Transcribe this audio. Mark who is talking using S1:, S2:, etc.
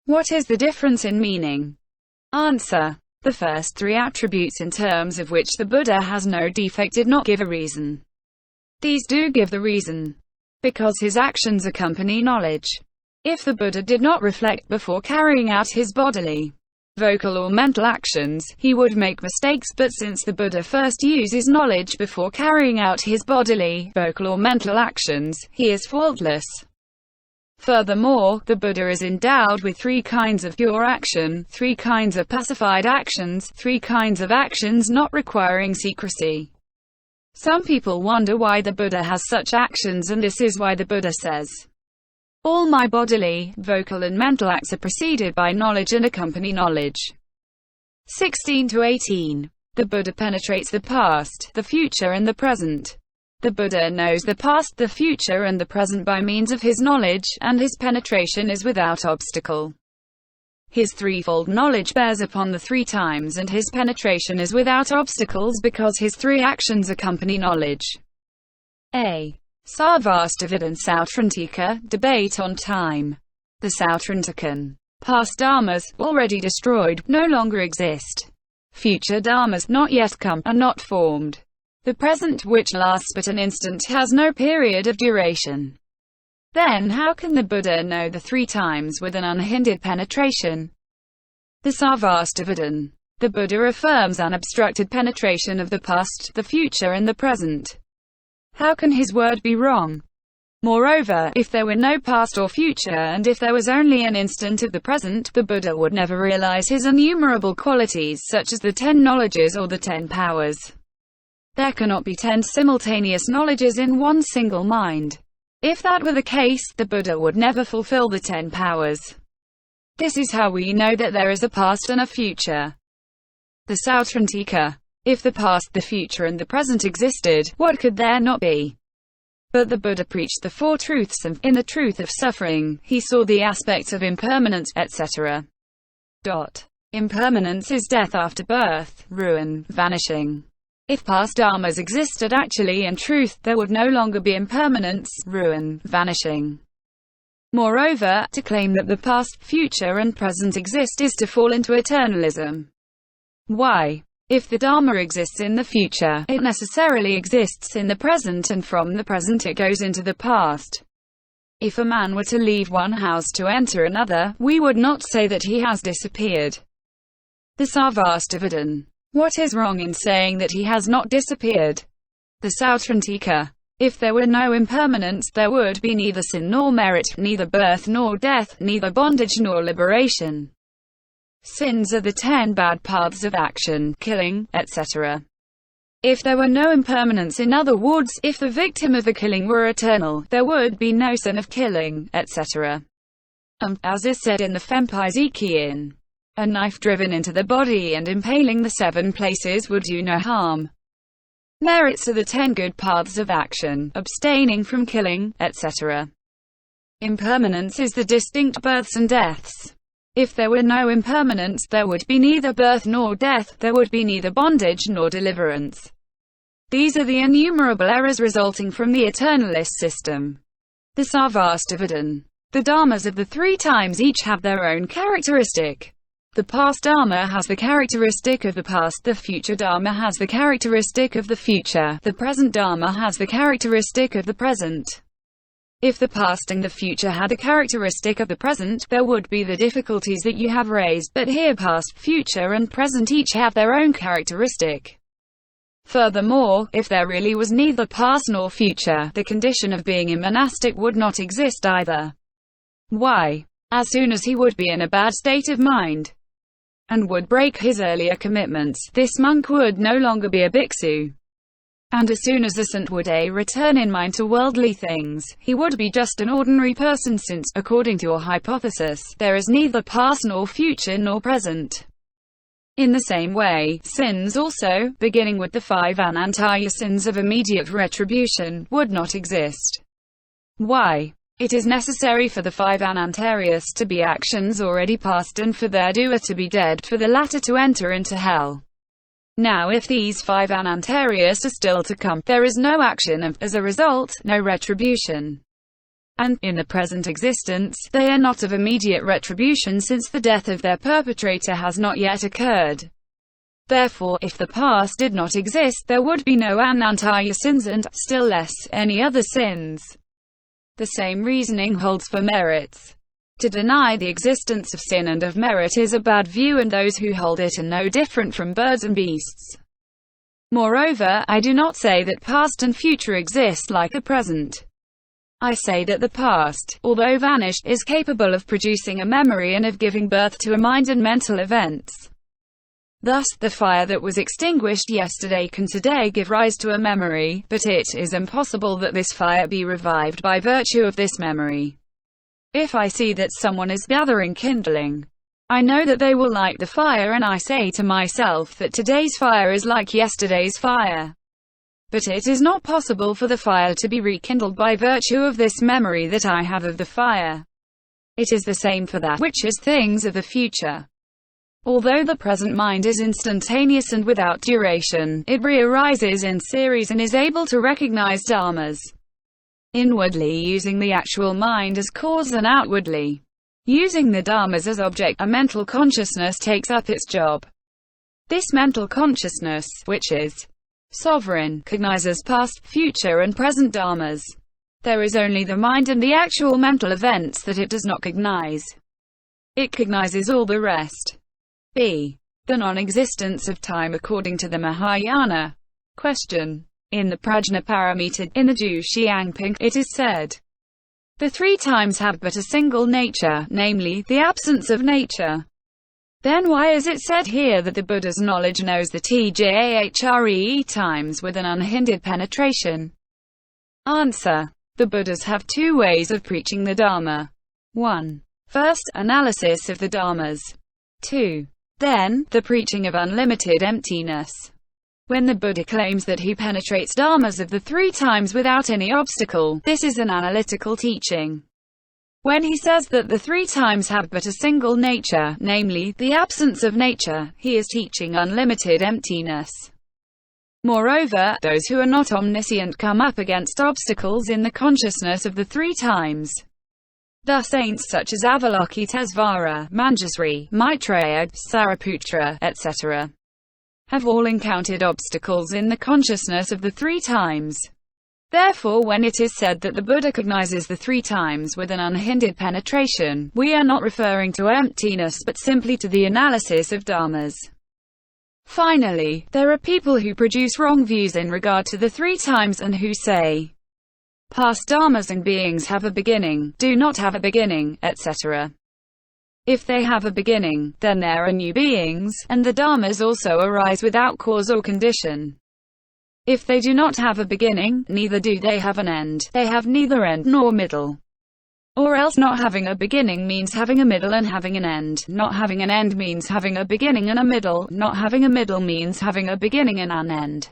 S1: What is the difference in meaning? Answer. The first three attributes in terms of which the Buddha has no defect did not give a reason. These do give the reason. Because his actions accompany knowledge. If the Buddha did not reflect before carrying out his bodily, vocal or mental actions, he would make mistakes, but since the Buddha first uses knowledge before carrying out his bodily, vocal or mental actions, he is faultless. Furthermore, the Buddha is endowed with three kinds of pure action, three kinds of pacified actions, three kinds of actions not requiring secrecy. Some people wonder why the Buddha has such actions, and this is why the Buddha says, "All my bodily, vocal and mental acts are preceded by knowledge and accompany knowledge." 16-18. The Buddha penetrates the past, the future and the present. The Buddha knows the past, the future and the present by means of his knowledge, and his penetration is without obstacle. His threefold knowledge bears upon the three times, and his penetration is without obstacles because his three actions accompany knowledge. A. Sarvastivadin-sautrantika, debate on time. The sautrantikan.past dharmas, already destroyed, no longer exist. Future dharmas, not yet come, are not formed. The present, which lasts but an instant, has no period of duration. Then how can the Buddha know the three times with an unhindered penetration? The Sarvastivadin. The Buddha affirms unobstructed penetration of the past, the future and the present. How can his word be wrong? Moreover, if there were no past or future, and if there was only an instant of the present, the Buddha would never realize his innumerable qualities such as the 10 knowledges or the 10 powers. There cannot be 10 simultaneous knowledges in one single mind. If that were the case, the Buddha would never fulfill the 10 powers. This is how we know that there is a past and a future. The sautrantika. If the past, the future and the present existed, what could there not be? But the Buddha preached the four truths, and, in the truth of suffering, he saw the aspects of impermanence, etc. Impermanence is death after birth, ruin, vanishing. If past dharmas existed actually in truth, there would no longer be impermanence, ruin, vanishing. Moreover, to claim that the past, future and present exist is to fall into eternalism. Why? If the dharma exists in the future, it necessarily exists in the present, and from the present it goes into the past. If a man were to leave one house to enter another, we would not say that he has disappeared. The Sarvastivadin. What is wrong in saying that he has not disappeared? The sautrantika. If there were no impermanence, there would be neither sin nor merit, neither birth nor death, neither bondage nor liberation. Sins are the 10 bad paths of action, killing, etc. If there were no impermanence, in other words, if the victim of the killing were eternal, there would be no sin of killing, etc. As is said in the Fempai, a knife driven into the body and impaling the 7 places would do no harm. Merits are the 10 good paths of action, abstaining from killing, etc. Impermanence is the distinct births and deaths. If there were no impermanence, there would be neither birth nor death, there would be neither bondage nor deliverance. These are the innumerable errors resulting from the eternalist system. The Sarvastivadin. The dharmas of the 3 times each have their own characteristic. The past dharma has the characteristic of the past, the future dharma has the characteristic of the future, the present dharma has the characteristic of the present. If the past and the future had the characteristic of the present, there would be the difficulties that you have raised, but here past, future and present each have their own characteristic. Furthermore, if there really was neither past nor future, the condition of being a monastic would not exist either. Why? As soon as he would be in a bad state of mind, and would break his earlier commitments, this monk would no longer be a bhiksu. And as soon as the saint would return in mind to worldly things, he would be just an ordinary person, since, according to your hypothesis, there is neither past nor future nor present. In the same way, sins also, beginning with the 5 anantaya sins of immediate retribution, would not exist. Why? It is necessary for the 5 anantarias to be actions already past, and for their doer to be dead, for the latter to enter into hell. Now if these 5 anantarias are still to come, there is no action and, as a result, no retribution. and, in the present existence, they are not of immediate retribution since the death of their perpetrator has not yet occurred. Therefore, if the past did not exist, there would be no anantaya sins and, still less, any other sins. The same reasoning holds for merits. To deny the existence of sin and of merit is a bad view, and those who hold it are no different from birds and beasts. Moreover, I do not say that past and future exist like the present. I say that the past, although vanished, is capable of producing a memory and of giving birth to a mind and mental events. Thus, the fire that was extinguished yesterday can today give rise to a memory, but it is impossible that this fire be revived by virtue of this memory. If I see that someone is gathering kindling, I know that they will light the fire, and I say to myself that today's fire is like yesterday's fire. But it is not possible for the fire to be rekindled by virtue of this memory that I have of the fire. It is the same for that which is things of the future. Although the present mind is instantaneous and without duration, it re-arises in series and is able to recognize dharmas inwardly using the actual mind as cause and outwardly using the dharmas as object. A mental consciousness takes up its job. This mental consciousness, which is sovereign, cognizes past, future and present dharmas. There is only the mind and the actual mental events that it does not cognize. It cognizes all the rest. b. The non-existence of time according to the Mahayana. Question. In the Prajnaparamita, in the Ju Xiangping, it is said, the three times have but a single nature, namely, the absence of nature. Then why is it said here that the Buddha's knowledge knows the TJAHREE times with an unhindered penetration? Answer. The Buddhas have two ways of preaching the Dharma. 1. First, analysis of the Dharmas. 2. Then, the preaching of unlimited emptiness. When the Buddha claims that he penetrates dharmas of the three times without any obstacle, this is an analytical teaching. When he says that the three times have but a single nature, namely, the absence of nature, he is teaching unlimited emptiness. Moreover, those who are not omniscient come up against obstacles in the consciousness of the three times. Thus saints such as Avalokitesvara, Manjusri, Maitreya, Sariputra, etc. have all encountered obstacles in the consciousness of the three times. Therefore, when it is said that the Buddha cognizes the three times with an unhindered penetration, we are not referring to emptiness but simply to the analysis of dharmas. Finally, there are people who produce wrong views in regard to the three times and who say, past dharmas and beings have a beginning, do not have a beginning, etc. If they have a beginning, then there are new beings, and the dharmas also arise without cause or condition. If they do not have a beginning, neither do they have an end. They have neither end nor middle. Or else not having a beginning means having a middle and having an end. Not having an end means having a beginning and a middle. Not having a middle means having a beginning and an end.